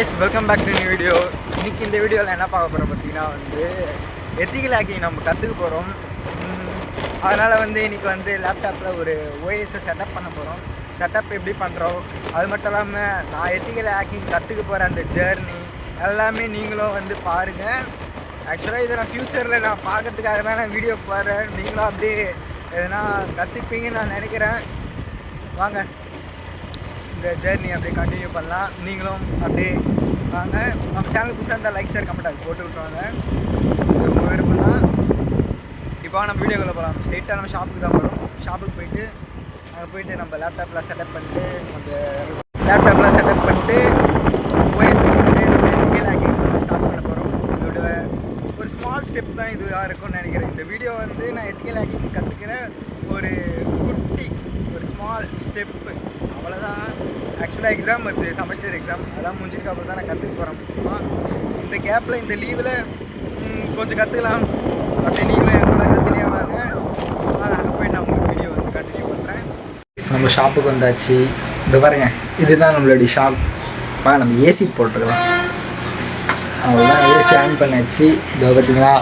guys, welcome back to new video. இன்னைக்கு இந்த வீடியோவில் என்ன பார்க்க போகிறோம் பார்த்தீங்கன்னா எத்திக்கல் ஹேக்கிங் நம்ம கற்றுக்க போகிறோம். அதனால் இன்றைக்கி லேப்டாப்பில் ஒரு ஓஎஸ்ஸை செட்டப் பண்ண போகிறோம். செட்டப் எப்படி பண்ணுறோம், அது மட்டும் இல்லாமல் நான் எத்திக்கல் ஹேக்கிங் கற்றுக்க போகிற அந்த ஜேர்னி எல்லாமே நீங்களும் பாருங்கள். ஆக்சுவலாக இதை நான் ஃப்யூச்சரில் நான் பார்க்கறதுக்காக தான் நான் வீடியோ போடுறேன். நீங்களும் அப்படியே எதனா கற்றுப்பீங்கன்னு நான் நினைக்கிறேன். வாங்க இந்த ஜேர்னி அப்படியே கண்டினியூ பண்ணலாம். நீங்களும் அப்படியே வாங்க. நம்ம சேனல் புதுசாக இருந்தால் லைக் ஷேர் கமெண்ட் அது போட்டு விட்டுருவாங்க. ரொம்ப விருப்பம் தான். இப்போ நம்ம வீடியோக்குள்ளே போகலாம். ஸ்ட்ரெயிட்டாக நம்ம ஷாப்புக்கு தான் போகிறோம். ஷாப்புக்கு போயிட்டு அங்கே போயிட்டு நம்ம லேப்டாப்பில் செட்டப் பண்ணிட்டு ஓஎஸ் பண்ணிட்டு எத்திக்கல் ஹேக்கிங் ஸ்டார்ட் பண்ண போகிறோம். அதோட ஒரு ஸ்மால் ஸ்டெப் தான் இதுவாக இருக்கும்னு நினைக்கிறேன். இந்த வீடியோ நான் எத்திக்கல் ஹேக்கிங் கற்றுக்கிற ஒரு குட்டி ஒரு ஸ்மால் ஸ்டெப்பு, அவ்வளோதான். ஆக்சுவலாக எக்ஸாம் செமஸ்டர் எக்ஸாம் அதெல்லாம் முடிஞ்சிருக்கு. அப்புறம் தான் நான் கற்றுக்க போகிறேன். இந்த கேப்பில் இந்த லீவில் கொஞ்சம் கற்றுக்கலாம். அப்படி நீங்களும் என்னோட கற்றுனே வாங்க. அங்கே போய் நான் உங்களுக்கு வீடியோ கண்டினியூ பண்ணுறேன். நம்ம ஷாப்புக்கு வந்தாச்சு. இங்கே பாருங்கள், இதுதான் நம்மளுடைய ஷாப். நம்ம ஏசி போட்டுருக்கலாம். அவ்வளோதான், ஏசி ஆன் பண்ணாச்சு. இதோ பார்த்தீங்களா,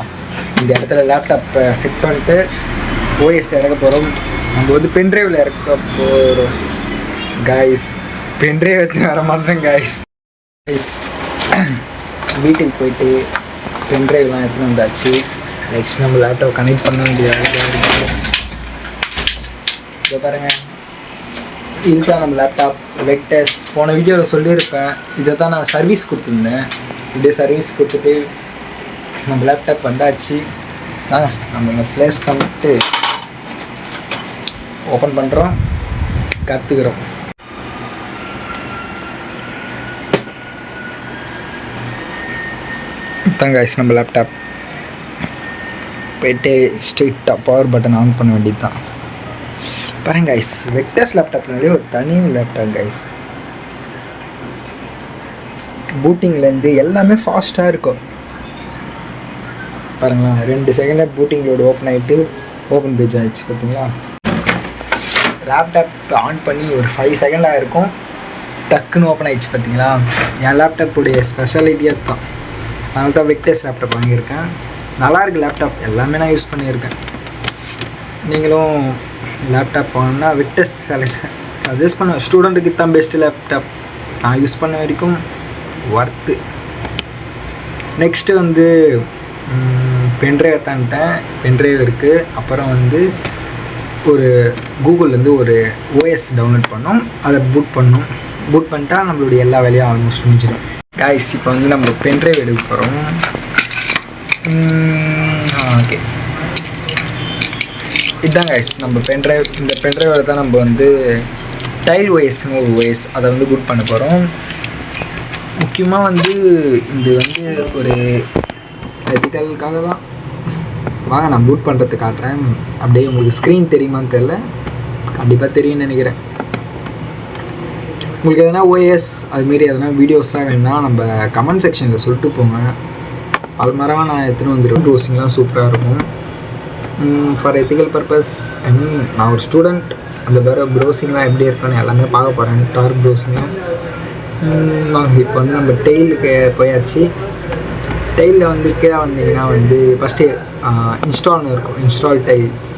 இந்த இடத்துல லேப்டாப்பை செட் பண்ணிட்டு ஓஎஸ் இறக்க போகிறோம். நம்ம பென்ட்ரைவில் இறக்க போகிறோம் காய்ஸ். பென்ட்ரைவ் எடுத்து வர மாட்டேன் காய்ஸ். வீட்டுக்கு போயிட்டு பென்ட்ரைவ்லாம் எடுத்துன்னு வந்தாச்சு. நெக்ஸ்ட் நம்ம லேப்டாப் கனெக்ட் பண்ண வேண்டியதாக இதை பாருங்கள். இதுதான் நம்ம லேப்டாப் வெக்டர்ஸ். போன வீடியோவில் சொல்லியிருப்பேன். இதை தான் நான் சர்வீஸ் கொடுத்துருந்தேன். இப்படியே சர்வீஸ் கொடுத்துட்டு நம்ம லேப்டாப் வந்தாச்சு. நம்ம இங்கே ப்ளேஸ் பண்ணிட்டு ஓப்பன் பண்ணுறோம், கற்றுக்குறோம். தான் காய்ஸ் நம்ம லேப்டாப். போயிட்டு ஸ்ட்ரெயிட்டாக பவர் பட்டன் ஆன் பண்ண வேண்டியது தான். பாருங்க காய்ஸ், வெக்டர்ஸ் லேப்டாப்னாலே ஒரு தனி லேப்டாப் காய்ஸ். பூட்டிங்லேருந்து எல்லாமே ஃபாஸ்ட்டாக இருக்கும். பாருங்களா, 2 செகண்டில் பூட்டிங் லோடு ஓப்பன் ஆகிட்டு ஓப்பன் பேஜ் ஆகிடுச்சு. பார்த்தீங்களா, லேப்டாப் ஆன் பண்ணி ஒரு 5 செகண்டாக இருக்கும், டக்குன்னு ஓப்பன் ஆகிடுச்சு. பார்த்தீங்களா, என் லேப்டாப்புடைய ஸ்பெஷாலிட்டியாக தான். அதனால தான் வெக்டர்ஸ் லேப்டாப் வாங்கியிருக்கேன். நல்லாயிருக்கு லேப்டாப், எல்லாமே நான் யூஸ் பண்ணியிருக்கேன். நீங்களும் லேப்டாப் வாங்கினா வெக்டர்ஸ் சஜஸ்ட் பண்ணுவேன். ஸ்டூடெண்ட்டுக்கு தான் பெஸ்ட்டு லேப்டாப் நான் யூஸ் பண்ண வரைக்கும் ஒர்த்து. நெக்ஸ்ட்டு பென்ட்ரைவ் தான்ட்டேன். பென்ட்ரைவ் இருக்குது. அப்புறம் ஒரு கூகுள்லேருந்து ஒரு ஓஎஸ் டவுன்லோட் பண்ணோம். அதை பூட் பண்ணிட்டா நம்மளுடைய எல்லா வேலையும் ஆல்மோஸ்ட் முடிஞ்சிடும் காய்ஸ். இப்போ நம்ம பென்ட்ரைவ் எடுக்க போகிறோம். ஓகே, இதுதான் காய்ஸ் நம்ம பென்ட்ரைவ். இந்த பென்ட்ரைவில் தான் நம்ம டைல் ஓஎஸ்னு ஒரு ஓஎஸ் அதை பூட் பண்ண போகிறோம். முக்கியமாக இது ஒரு எத்திக்கலுக்காக தான். வாங்க நான் பூட் பண்ணுறது காட்டுறேன். அப்படியே உங்களுக்கு ஸ்க்ரீன் தெரியுமான்னு தெரில, கண்டிப்பாக தெரியும்னு நினைக்கிறேன். உங்களுக்கு எதனா ஓஎஸ் அதுமாரி எதனா வீடியோஸ்லாம் வேணும்னா நம்ம கமெண்ட் செக்ஷனில் சொல்லிட்டு போங்க. பல மரமாக நான் எடுத்துன்னு வந்துடுவேன். ப்ரௌசிங்லாம் சூப்பராக இருக்கும். ஃபார் எத்திக்கல் பர்பஸ், நான் ஒரு ஸ்டூடெண்ட். அந்த வேறு ப்ரௌசிங்லாம் எப்படி இருக்குன்னு எல்லாமே பார்க்க போகிறேன். டார்க் ப்ரௌசிங்லாம் நாங்கள் இப்போ நம்ம டெய்லுக்கு போயாச்சு. டெய்லில் கீழே வந்தீங்கன்னா ஃபஸ்ட்டு இன்ஸ்டால்னு இருக்கும், இன்ஸ்டால் டைல்ஸ்.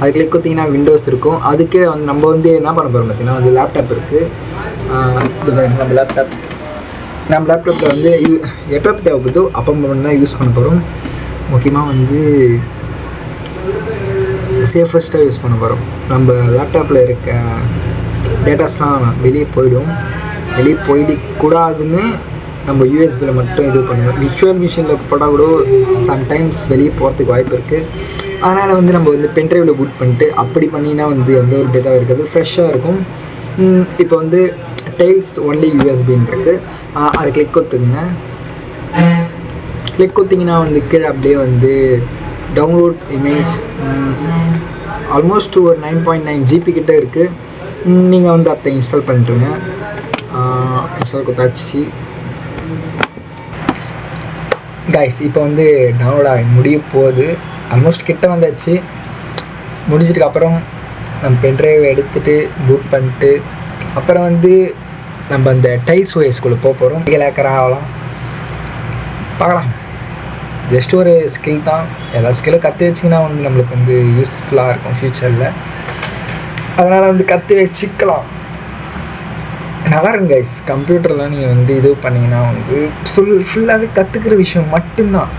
அது கிளிக் கொடுத்தீங்கன்னா விண்டோஸ் இருக்கும். அதுக்கே நம்ம என்ன பண்ண போகிறோம் பார்த்தீங்கன்னா லேப்டாப் இருக்குது. நம்ம லேப்டாப்பில் எப்போ தேவைப்படுதோ அப்போ தான் யூஸ் பண்ண போகிறோம். முக்கியமாக சேஃபஸ்ட்டாக யூஸ் பண்ண போகிறோம். நம்ம லேப்டாப்பில் இருக்க டேட்டாஸ்லாம் வெளியே போயிடக்கூடாதுன்னு நம்ம யூஎஸ்பியில் மட்டும் இது பண்ணுவோம். விர்ச்சுவல் மிஷினில் போட்டால் கூட சம்டைம்ஸ் வெளியே போகிறதுக்கு வாய்ப்பு இருக்குது. அதனால் நம்ம பென்ட்ரைவில் பூட் பண்ணிட்டு அப்படி பண்ணினா எந்த ஒரு டேட்டாவும் இருக்காது, ஃப்ரெஷ்ஷாக இருக்கும். இப்போ டைல்ஸ் ஒன்லி யூஎஸ்பின்னு இருக்குது. அதை கிளிக் கொடுத்துங்க. கிளிக் கொடுத்தீங்கன்னா கீழே அப்படியே டவுன்லோட் இமேஜ் ஆல்மோஸ்ட் ஒரு 9.9 GB கிட்டே இருக்குது. நீங்கள் அதை இன்ஸ்டால் பண்ணிட்டுருங்க. இன்ஸ்டால் கொடுத்தாச்சு காய்ஸ். இப்போ டவுன்லோட் ஆகி முடிய போகுது. ஆல்மோஸ்ட் கிட்ட வந்தாச்சு. முடிஞ்சதுக்கப்புறம் நம்ம பென்ட்ரைவ் எடுத்துகிட்டு பூட் பண்ணிட்டு அப்புறம் நம்ம அந்த டைல்ஸ் ஓஎஸ்குள்ளே போக போகிறோம். ஹேக்கராக ஆகலாம், பார்க்கலாம். ஜஸ்ட் ஒரு ஸ்கில் தான். எல்லா ஸ்கில்லும் கற்று வச்சிங்கன்னா வந்து நம்மளுக்கு வந்து யூஸ்ஃபுல்லாக இருக்கும் ஃப்யூச்சரில். அதனால் வந்து கற்று வச்சுக்கலாம். நல்லா இருங்க கைஸ். கம்ப்யூட்டர்லாம் நீங்கள் வந்து இது பண்ணிங்கன்னா வந்து ஃபுல்லாகவே கற்றுக்கிற விஷயம் மட்டும்தான்.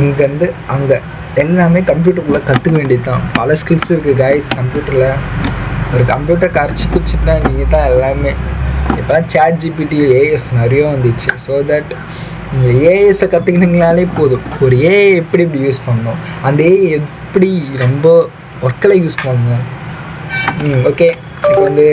இங்கேருந்து அங்கே எல்லாமே கம்ப்யூட்டருக்குள்ளே கற்றுக்க வேண்டியது தான். பல ஸ்கில்ஸ் இருக்குது கைஸ் கம்ப்யூட்டரில். ஒரு கம்ப்யூட்டர் கரைச்சி குச்சிட்டா நீங்கள் தான் எல்லாமே. இப்போலாம் ChatGPT ஏஎஸ் நிறைய வந்துச்சு. ஸோ தட் நீங்கள் ஏஎஸை கற்றுக்கினீங்களாலே போதும். ஒரு ஏஐ எப்படி யூஸ் பண்ணணும், அந்த ஏஐ எப்படி ரொம்ப ஒர்க்கில் யூஸ் பண்ணணும். ஓகே, இப்போ வந்து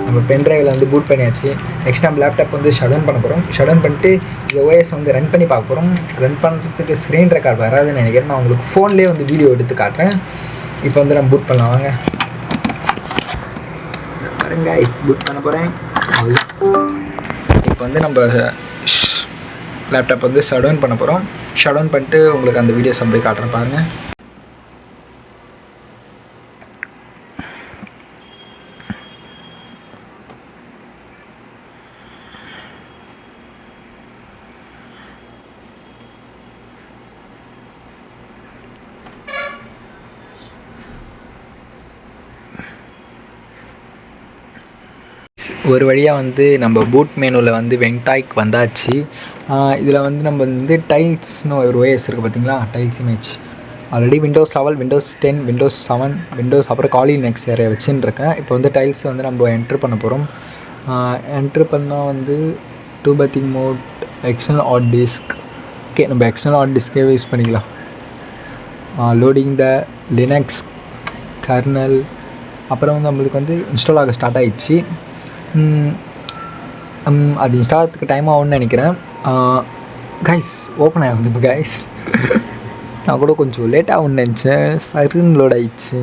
நம்ம பென்ட்ரைவில் வந்து பூட் பண்ணியாச்சு. நெக்ஸ்ட் நம்ம லேப்டாப் வந்து ஷட் டவுன் பண்ண போகிறோம். ஷட் டவுன் பண்ணிட்டு இந்த ஓஎஸ் வந்து ரன் பண்ணி பார்க்க போகிறோம். ரன் பண்ணுறதுக்கு ஸ்க்ரீன் ரெக்கார்ட் வராதுன்னு நினைக்கிறேன். நான் உங்களுக்கு ஃபோன்லேயே வந்து வீடியோ எடுத்து காட்டுறேன். இப்போ வந்து நம்ம பூட் பண்ணலாம் வாங்க. பாருங்க பூட் பண்ண போகிறேன். இப்போ வந்து நம்ம லேப்டாப் வந்து ஷட் டவுன் பண்ண போகிறோம். ஷட் டவுன் பண்ணிட்டு உங்களுக்கு அந்த வீடியோஸ் அப்படியே காட்டுறேன் பாருங்கள். ஒரு வழியாக வந்து நம்ம பூட் மெனுவில் வந்து வென்டாய்க்கு வந்தாச்சு. இதில் வந்து நம்ம வந்து டைல்ஸ்னு ஒரு ஓஎஸ் இருக்குது பார்த்தீங்களா, tiles image. Already Windows 7, Windows 10, Windows 7, Windows அப்புறம் காலி லினக்ஸ் நிறைய வச்சுன்னு இருக்கேன். இப்போ வந்து டைல்ஸ் வந்து நம்ம என்ட்ரு பண்ண போகிறோம். என்ட்ரு பண்ணால் வந்து டூபத்திங் mode, external hard disk. Okay, நம்ம எக்ஸ்டர்னல் ஹார்ட் டிஸ்கே யூஸ் பண்ணிக்கலாம். Loading the Linux kernel. அப்புறம் வந்து நம்மளுக்கு வந்து இன்ஸ்டால் ஆக ஸ்டார்ட் ஆகிடுச்சு. அது இன்ஸ்டால் ஆகிறதுக்கு டைம் ஆகும்னு நினைக்கிறேன். கைஸ் ஓப்பன் ஆகுது இப்போ கைஸ். நான் கூட கொஞ்சம் லேட் ஆகும்னு நினச்சேன். சருன்னு லோட் ஆகிடுச்சு.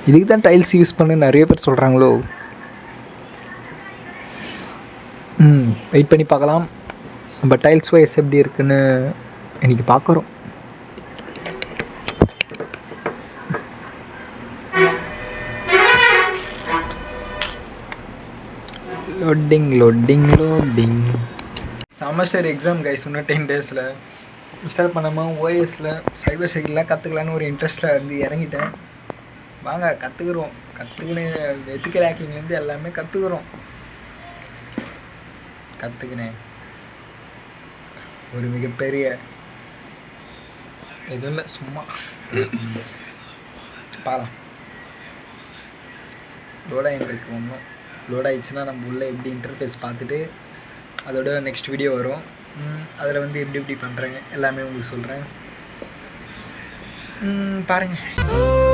இதுக்கு தான் டைல்ஸ் யூஸ் பண்ண நிறைய பேர் சொல்கிறாங்களோ. வெயிட் பண்ணி பார்க்கலாம். நம்ம டைல்ஸ் வைஸ் எப்படி இருக்குன்னு இன்றைக்கி பார்க்குறோம். லோடிங். செமஸ்டர் எக்ஸாம் கைஸ் இன்னும் 10 டேஸில். இன்ஸ்டால் பண்ணாமல் ஓஎஸில் சைபர் செக்யூரிட்டிலாம் கற்றுக்கலான்னு ஒரு இன்ட்ரெஸ்ட்டில் இருந்து இறங்கிட்டேன். வாங்க கற்றுக்குறோம். எத்திக்கல் ஹேக்கிங்லேருந்து எல்லாமே கற்றுக்கினேன். ஒரு மிகப்பெரிய எதுவும் இல்லை, சும்மா பாலாம். லோடாகிட்டு இருக்கு. ஒன்றும் லோட் ஆகிடுச்சுன்னா நம்ம உள்ளே எப்படி இன்டர்ஃபேஸ் பார்த்துட்டு அதோட நெக்ஸ்ட் வீடியோ வரும். அதில் வந்து எப்படி பண்ணுறேங்க எல்லாமே உங்களுக்கு சொல்கிறேன். பாருங்கள்.